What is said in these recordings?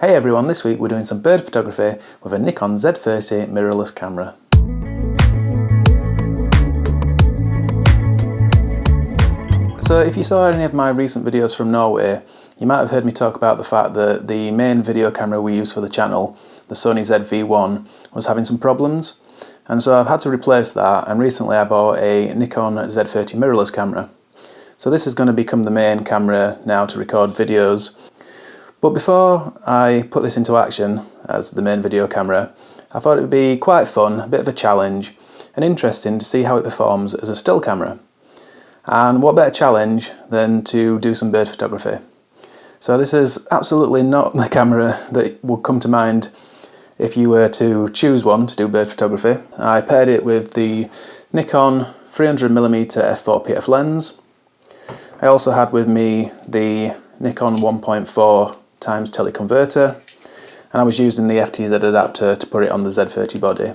Hey everyone, this week we're doing some bird photography with a Nikon Z30 mirrorless camera. So if you saw any of my recent videos from Norway, you might have heard me talk about the fact that the main video camera we use for the channel, the Sony ZV-1, was having some problems. And so I've had to replace that, and recently I bought a Nikon Z30 mirrorless camera. So this is going to become the main camera now to record videos. But before I put this into action as the main video camera, I thought it would be quite fun, a bit of a challenge, and interesting to see how it performs as a still camera. And what better challenge than to do some bird photography. So this is absolutely not the camera that would come to mind if you were to choose one to do bird photography. I paired it with the Nikon 300mm f4.pf lens. I also had with me the Nikon 1.4 times teleconverter, and I was using the FTZ adapter to put it on the Z30 body.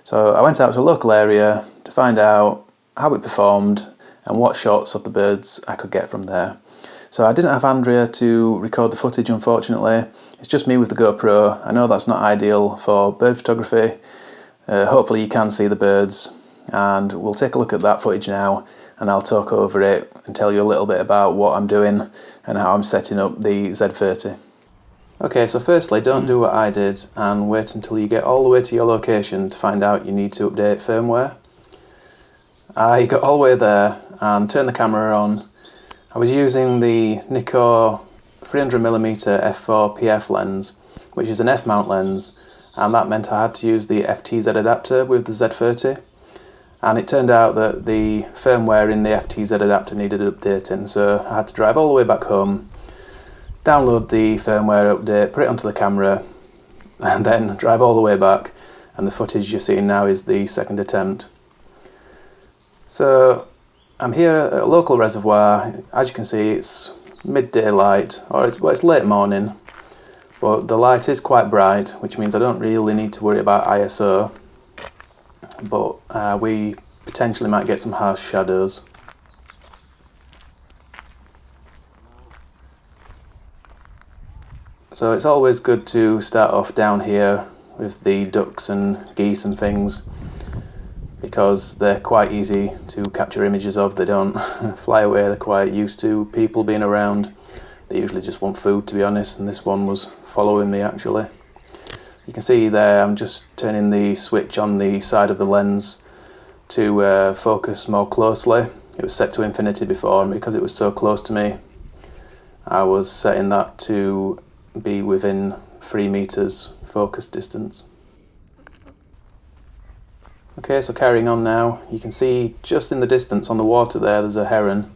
So I went out to a local area to find out how it performed and what shots of the birds I could get from there. So I didn't have Andrea to record the footage, unfortunately. It's just me with the GoPro. I know that's not ideal for bird photography. Hopefully you can see the birds, and we'll take a look at that footage now, and I'll talk over it and tell you a little bit about what I'm doing and how I'm setting up the Z30. Okay, so firstly, don't do what I did and wait until you get all the way to your location to find out you need to update firmware. I got all the way there and turned the camera on. I was using the Nikon 300mm f4.pf lens, which is an f-mount lens, and that meant I had to use the FTZ adapter with the Z30. And it turned out that the firmware in the FTZ adapter needed updating, so I had to drive all the way back home, download the firmware update, put it onto the camera, and then drive all the way back, and the footage you're seeing now is the second attempt. So I'm here at a local reservoir. As you can see, it's midday light, or it's late morning, but the light is quite bright, which means I don't really need to worry about ISO. But we potentially might get some harsh shadows. So it's always good to start off down here with the ducks and geese and things, because they're quite easy to capture images of. They don't fly away, they're quite used to people being around. They usually just want food, to be honest, and this one was following me actually. You can see there I'm just turning the switch on the side of the lens to focus more closely. It was set to infinity before, and because it was so close to me, I was setting that to be within 3 meters focus distance. Okay, so carrying on now, you can see just in the distance on the water there's a heron,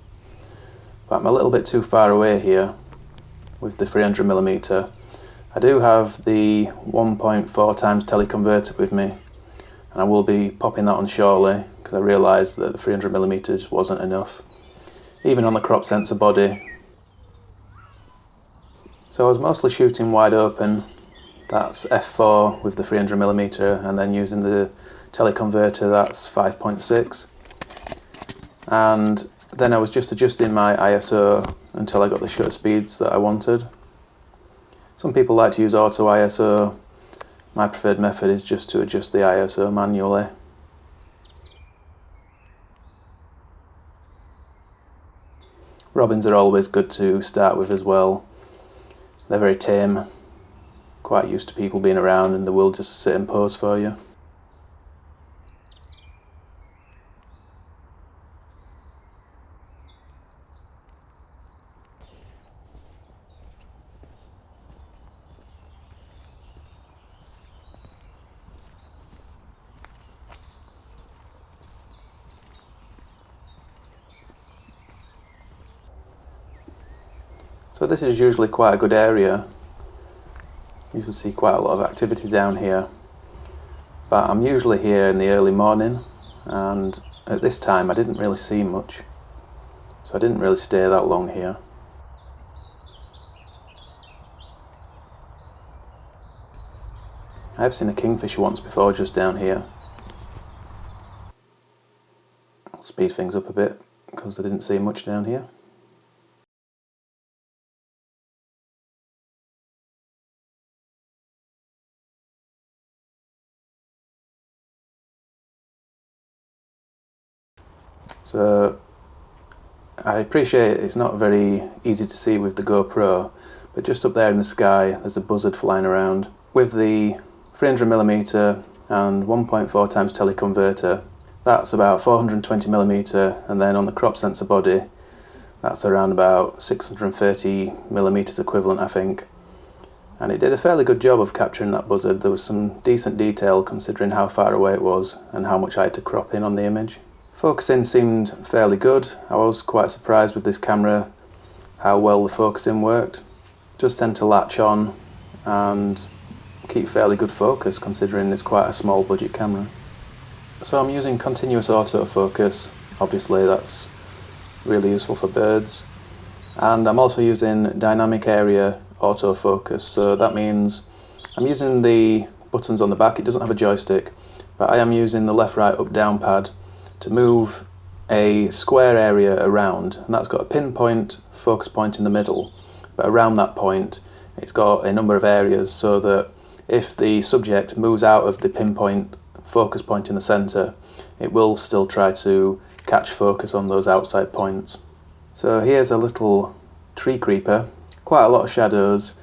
but I'm a little bit too far away here with the 300mm. I do have the 1.4 times teleconverter with me, and I will be popping that on shortly because I realised that the 300mm wasn't enough, even on the crop sensor body. So I was mostly shooting wide open, that's f4 with the 300mm, and then using the teleconverter, that's 5.6. And then I was just adjusting my ISO until I got the shutter speeds that I wanted. Some people like to use auto ISO. My preferred method is just to adjust the ISO manually. Robins are always good to start with as well. They're very tame, quite used to people being around, and they will just sit and pose for you. So this is usually quite a good area. You can see quite a lot of activity down here. But I'm usually here in the early morning, and at this time I didn't really see much. So I didn't really stay that long here. I have seen a kingfisher once before just down here. I'll speed things up a bit because I didn't see much down here. So I appreciate it's not very easy to see with the GoPro, but just up there in the sky there's a buzzard flying around. With the 300mm and 1.4 times teleconverter, that's about 420mm, and then on the crop sensor body that's around about 630mm equivalent, I think. And it did a fairly good job of capturing that buzzard. There was some decent detail considering how far away it was and how much I had to crop in on the image. Focusing seemed fairly good. I was quite surprised with this camera how well the focusing worked. It does tend to latch on and keep fairly good focus considering it's quite a small budget camera. So I'm using continuous autofocus. Obviously that's really useful for birds. And I'm also using dynamic area autofocus. So that means I'm using the buttons on the back. It doesn't have a joystick, but I am using the left, right, up, down pad to move a square area around, and that's got a pinpoint focus point in the middle, but around that point it's got a number of areas so that if the subject moves out of the pinpoint focus point in the center, it will still try to catch focus on those outside points. So here's a little tree creeper, quite a lot of shadows,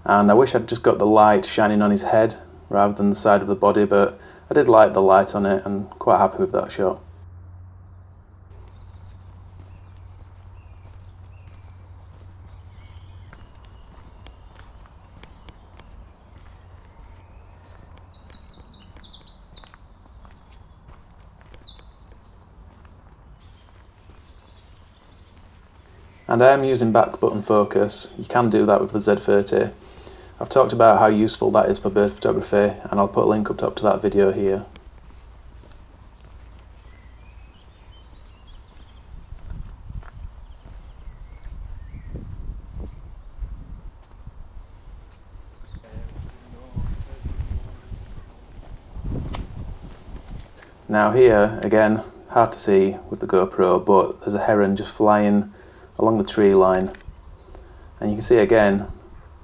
and I wish I'd just got the light shining on his head rather than the side of the body, but I did like the light on it and quite happy with that shot. And I am using back button focus. You can do that with the Z30. I've talked about how useful that is for bird photography, and I'll put a link up top to that video here. Now here, again, hard to see with the GoPro, but there's a heron just flying along the tree line, and you can see again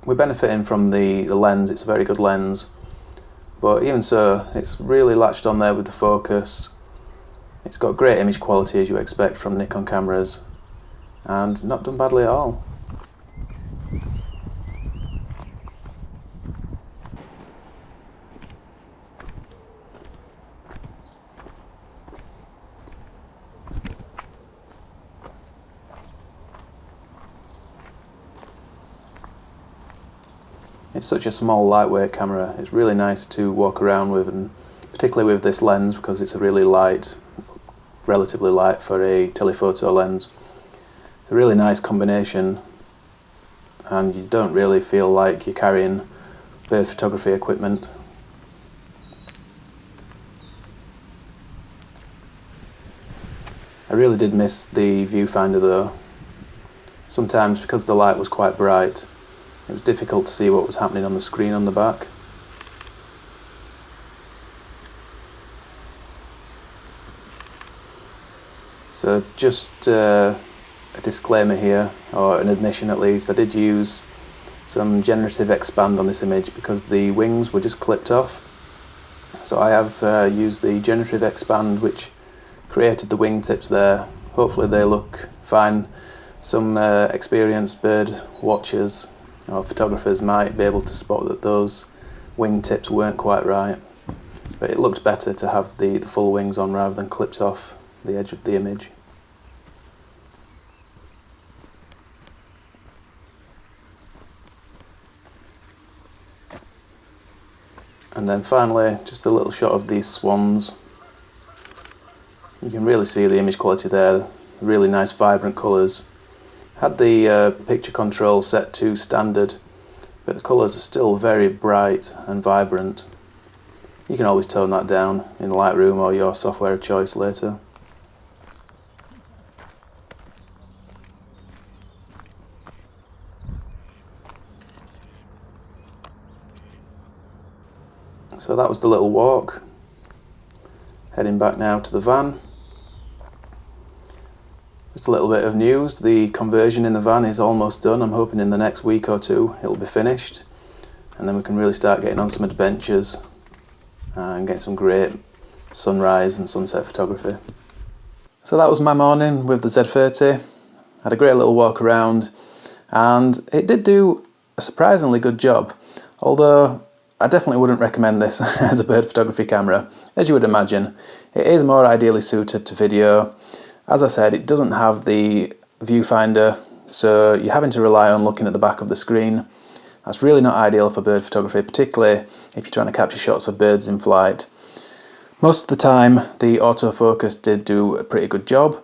we're benefiting from the lens. It's a very good lens, but even so it's really latched on there with the focus. It's got great image quality as you expect from Nikon cameras, and not done badly at all. It's such a small, lightweight camera. It's really nice to walk around with, and particularly with this lens because it's a really light, relatively light for a telephoto lens. It's a really nice combination, and you don't really feel like you're carrying bird photography equipment. I really did miss the viewfinder though. Sometimes because the light was quite bright, it was difficult to see what was happening on the screen on the back. So just a disclaimer here, or an admission at least, I did use some generative expand on this image because the wings were just clipped off. So I have used the generative expand which created the wingtips there. Hopefully they look fine. Some experienced bird watchers or photographers might be able to spot that those wingtips weren't quite right, but it looked better to have the full wings on rather than clipped off the edge of the image. And then finally just a little shot of these swans. You can really see the image quality there, really nice vibrant colours. Had the picture control set to standard, but the colours are still very bright and vibrant. You can always tone that down in Lightroom or your software of choice later. So that was the little walk. Heading back now to the van. Just a little bit of news, the conversion in the van is almost done. I'm hoping in the next week or two it'll be finished, and then we can really start getting on some adventures and get some great sunrise and sunset photography. So that was my morning with the Z30. Had a great little walk around, and it did do a surprisingly good job, although I definitely wouldn't recommend this as a bird photography camera. As you would imagine, it is more ideally suited to video. As I said, it doesn't have the viewfinder, so you're having to rely on looking at the back of the screen. That's really not ideal for bird photography, particularly if you're trying to capture shots of birds in flight. Most of the time the autofocus did do a pretty good job,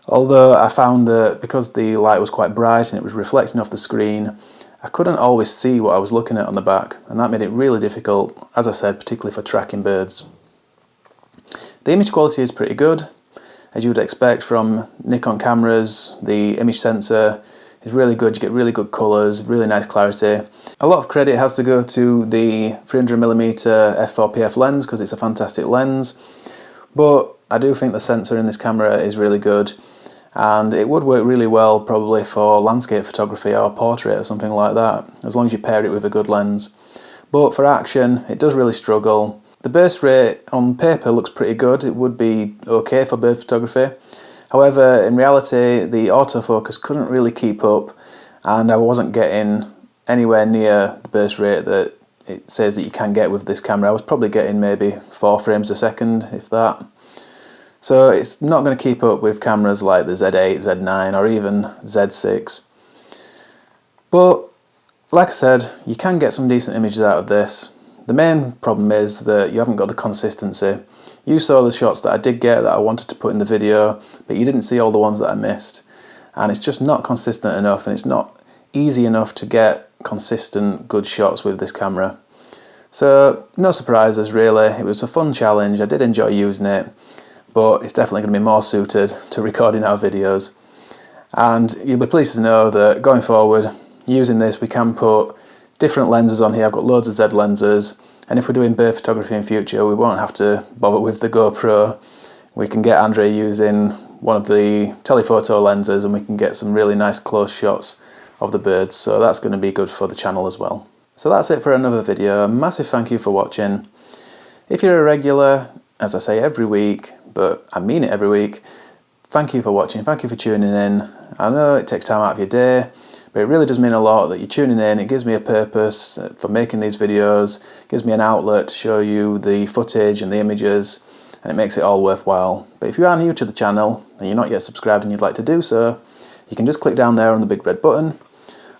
although I found that because the light was quite bright and it was reflecting off the screen, I couldn't always see what I was looking at on the back, and that made it really difficult, as I said, particularly for tracking birds. The image quality is pretty good, as you would expect from Nikon cameras. The image sensor is really good, you get really good colours, really nice clarity. A lot of credit has to go to the 300mm f4PF lens because it's a fantastic lens, but I do think the sensor in this camera is really good, and it would work really well probably for landscape photography or portrait or something like that, as long as you pair it with a good lens. But for action, it does really struggle. The burst rate on paper looks pretty good, it would be okay for bird photography. However, in reality, the autofocus couldn't really keep up, and I wasn't getting anywhere near the burst rate that it says that you can get with this camera. I was probably getting maybe 4 frames a second, if that. So it's not going to keep up with cameras like the Z8, Z9 or even Z6. But like I said, you can get some decent images out of this. The main problem is that you haven't got the consistency. You saw the shots that I did get that I wanted to put in the video, but you didn't see all the ones that I missed. And it's just not consistent enough, and it's not easy enough to get consistent good shots with this camera. So no surprises really, it was a fun challenge, I did enjoy using it, but it's definitely going to be more suited to recording our videos. And you'll be pleased to know that going forward, using this, we can put different lenses on here. I've got loads of Z lenses, and if we're doing bird photography in future, we won't have to bother with the GoPro. We can get Andre using one of the telephoto lenses, and we can get some really nice close shots of the birds, so that's going to be good for the channel as well. So that's it for another video. A massive thank you for watching. If you're a regular, as I say every week, but I mean it every week, thank you for watching, thank you for tuning in. I know it takes time out of your day, but it really does mean a lot that you're tuning in. It gives me a purpose for making these videos, it gives me an outlet to show you the footage and the images, and it makes it all worthwhile. But if you are new to the channel and you're not yet subscribed and you'd like to do so, you can just click down there on the big red button,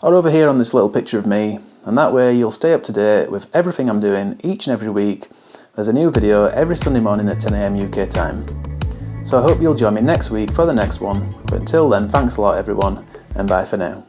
or over here on this little picture of me, and that way you'll stay up to date with everything I'm doing each and every week. There's a new video every Sunday morning at 10 AM UK time. So I hope you'll join me next week for the next one, but until then, thanks a lot everyone, and bye for now.